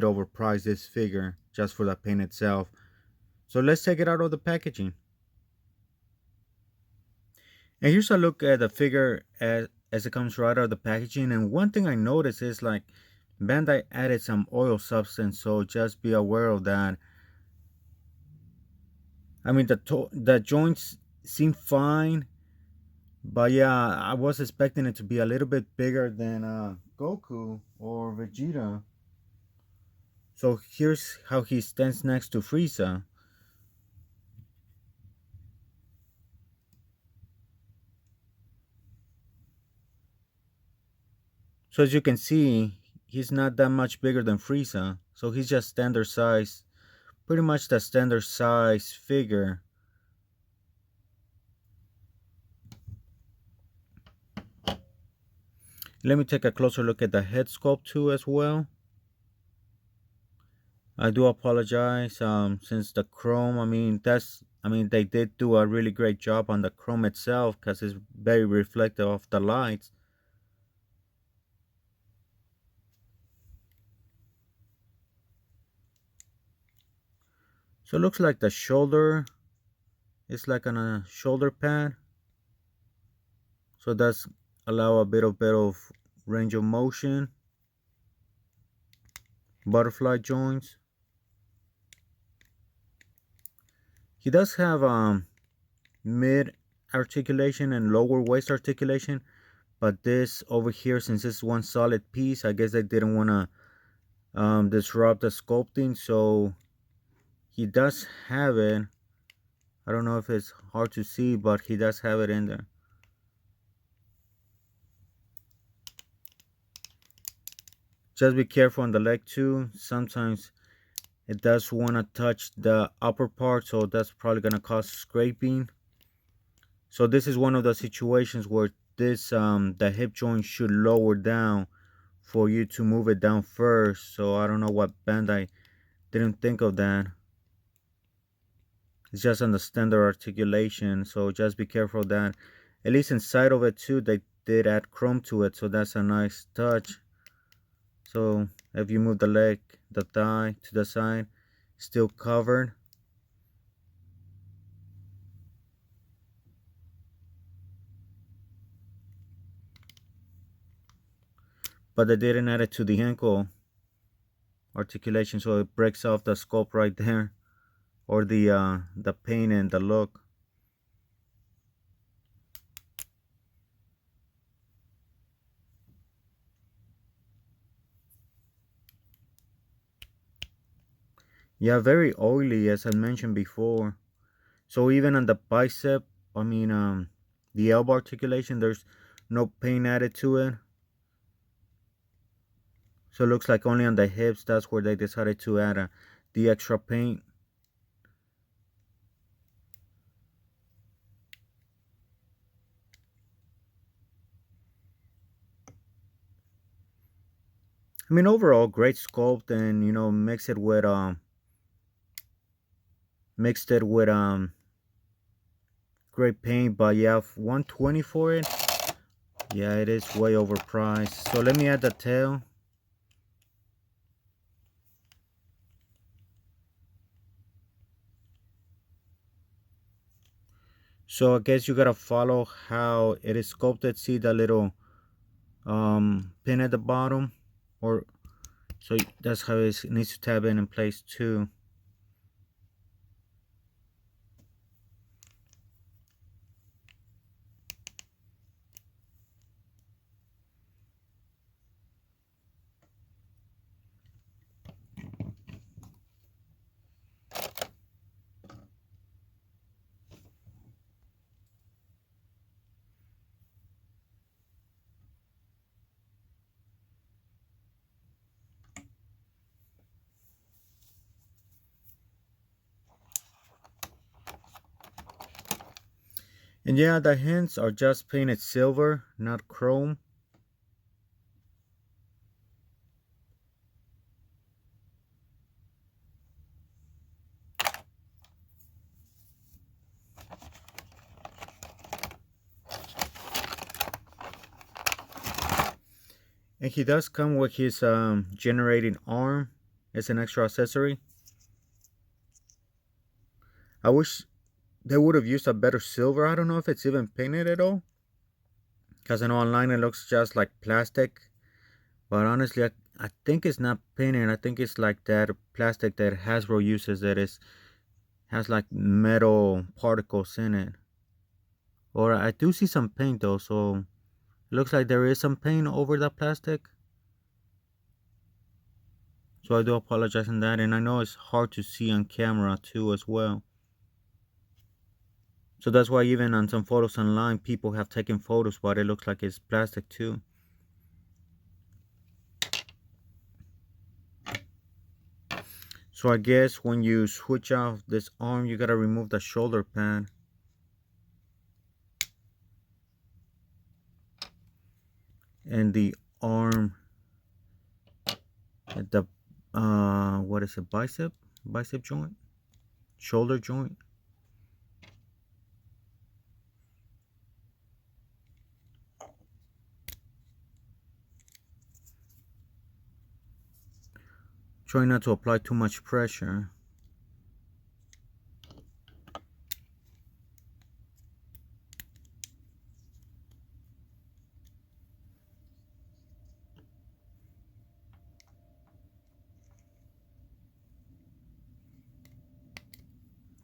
overpriced this figure just for the paint itself. So let's take it out of the packaging. And here's a look at the figure as it comes right out of the packaging. And one thing I noticed is like Bandai added some oil substance, so just be aware of that. I mean the joints seem fine, but yeah, I was expecting it to be a little bit bigger than Goku or Vegeta. So here's how he stands next to Frieza. So as you can see, he's not that much bigger than Frieza. So he's just standard size, pretty much the standard size figure. Let me take a closer look at the head sculpt too as well. I do apologize, since the chrome, they did do a really great job on the chrome itself because it's very reflective of the lights. So it looks like the shoulder is like on a shoulder pad. So that's allow a bit of range of motion. Butterfly joints. He does have mid articulation and lower waist articulation, but this over here, since it's one solid piece, I guess they didn't want to disrupt the sculpting, so he does have it. I don't know if it's hard to see, but he does have it in there. Just be careful on the leg too. Sometimes it does want to touch the upper part, so that's probably going to cause scraping. So this is one of the situations where this the hip joint should lower down for you to move it down first. So I don't know what Bandai didn't think of that. It's just on the standard articulation, so just be careful of that. At least inside of it too, they did add chrome to it, so that's a nice touch. So if you move the leg, the thigh to the side, still covered. But they didn't add it to the ankle articulation, so it breaks off the sculpt right there, or the paint and the look. Yeah, very oily as I mentioned before. So even on the bicep, the elbow articulation, there's no paint added to it. So it looks like only on the hips, that's where they decided to add the extra paint. I mean, overall, great sculpt, and mixed it with great paint. But yeah, 120 for it. Yeah, it is way overpriced. So let me add the tail. So I guess you gotta follow how it is sculpted. See the little pin at the bottom, or so that's how it needs to tab in place too. And yeah, the hands are just painted silver, not chrome. And he does come with his generating arm. It's an extra accessory. I wish they would have used a better silver. I don't know if it's even painted at all. Because I know online it looks just like plastic. But honestly, I think it's not painted. I think it's like that plastic that Hasbro uses that is has like metal particles in it. Or I do see some paint though, so it looks like there is some paint over the plastic. So I do apologize on that, and I know it's hard to see on camera too as well. So that's why even on some photos online, people have taken photos, but it looks like it's plastic too. So I guess when you switch off this arm, you gotta remove the shoulder pad. And the arm at the what is it, bicep joint, shoulder joint. Try not to apply too much pressure.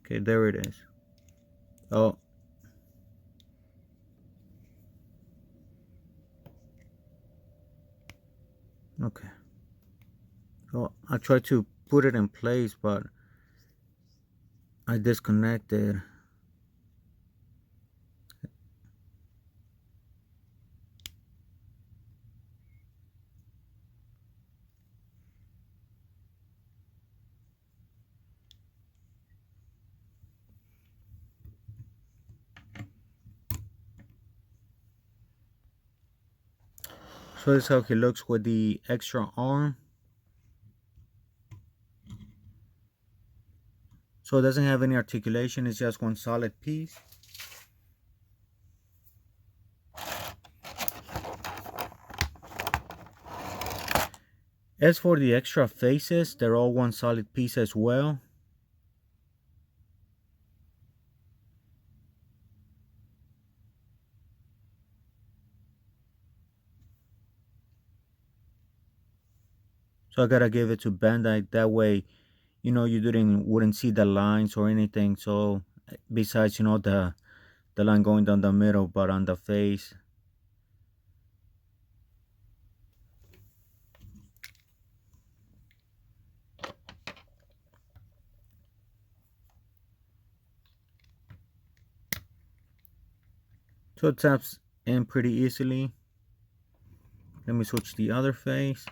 Okay, there it is. Oh, okay. Oh, I tried to put it in place, but I disconnected. So this is how he looks with the extra arm. So it doesn't have any articulation, it's just one solid piece. As for the extra faces, they're all one solid piece as well. So I gotta give it to Bandai. That way, you wouldn't see the lines or anything. So besides, the line going down the middle, but on the face. So it taps in pretty easily. Let me switch the other face.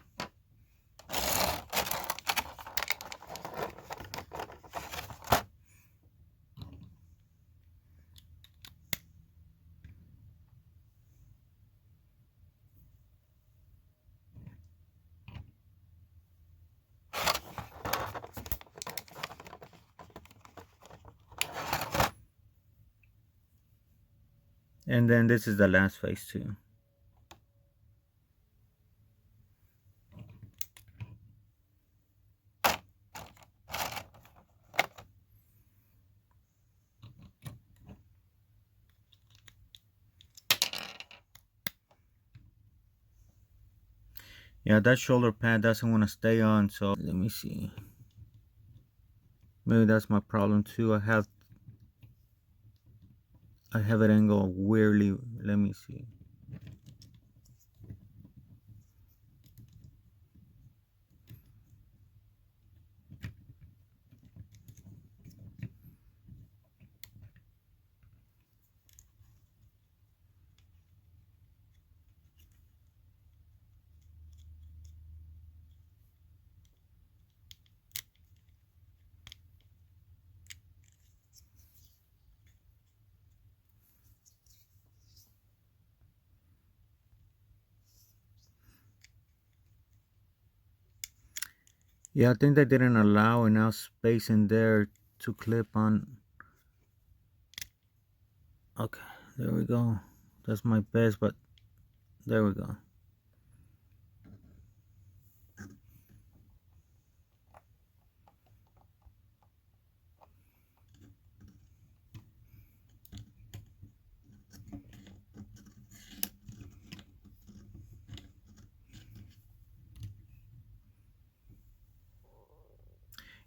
And then this is the last face too. Yeah, that shoulder pad doesn't want to stay on, so let me see. Maybe that's my problem too. I have it angled weirdly. Let me see. Yeah, I think they didn't allow enough space in there to clip on. Okay, there we go. That's my best, but there we go.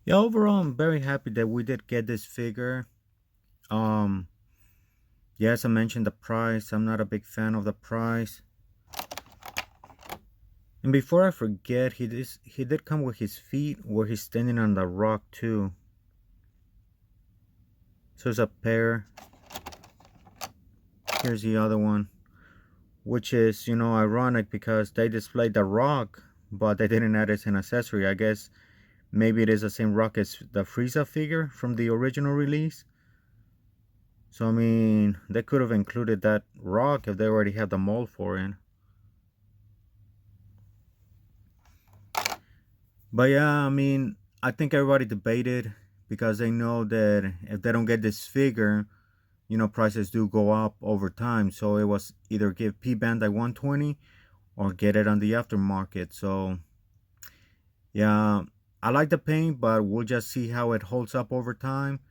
Yeah, overall, I'm very happy that we did get this figure. Um, yes, I mentioned the price. I'm not a big fan of the price. And before I forget, he did come with his feet where he's standing on the rock too. So it's a pair. Here's the other one, which is, ironic because they displayed the rock, but they didn't add it as an accessory. I guess maybe it is the same rock as the Frieza figure from the original release. So I mean, they could have included that rock if they already had the mold for it. But yeah, I mean, I think everybody debated because they know that if they don't get this figure, prices do go up over time. So it was either give P Bandai 120 or get it on the aftermarket. So yeah, I like the paint, but we'll just see how it holds up over time.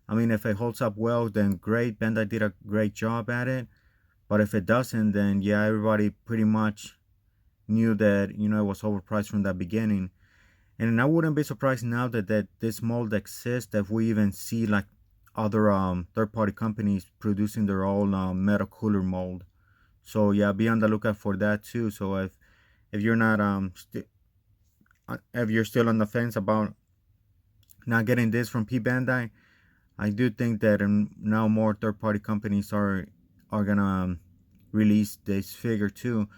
I mean, if it holds up well, then great. Bandai did a great job at it. But if it doesn't, then yeah, everybody pretty much knew that it was overpriced from the beginning. And I wouldn't be surprised now that this mold exists, that we even see like other third party companies producing their own metal cooler mold. So yeah, be on the lookout for that too. So if you're not if you're still on the fence about not getting this from P Bandai, I do think that now more third party companies are gonna release this figure too.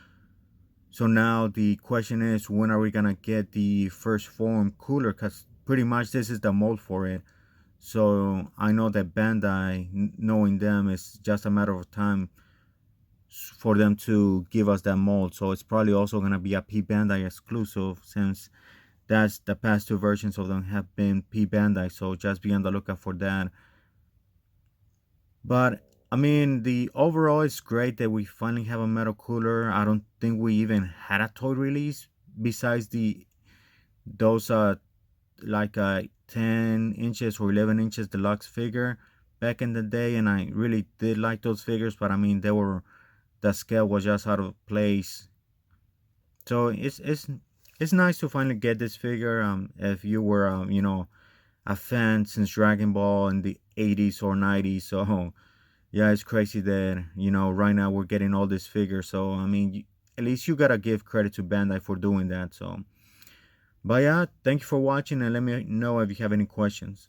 So now the question is, when are we gonna get the first form cooler? Cause pretty much this is the mold for it. So I know that Bandai, knowing them, is just a matter of time for them to give us that mold. So it's probably also gonna be a P Bandai exclusive, since that's the past two versions of them have been P Bandai. So just be on the lookout for that. But I mean, the overall is great that we finally have a metal cooler. I don't think we even had a toy release besides the those like 10 inches or 11 inches deluxe figure back in the day, and I really did like those figures. But I mean, the scale was just out of place. So it's nice to finally get this figure. If you were a fan since Dragon Ball in the 80s or 90s, so yeah, it's crazy that right now we're getting all these figures. So I mean, at least you gotta give credit to Bandai for doing that. So, but yeah, thank you for watching, and let me know if you have any questions.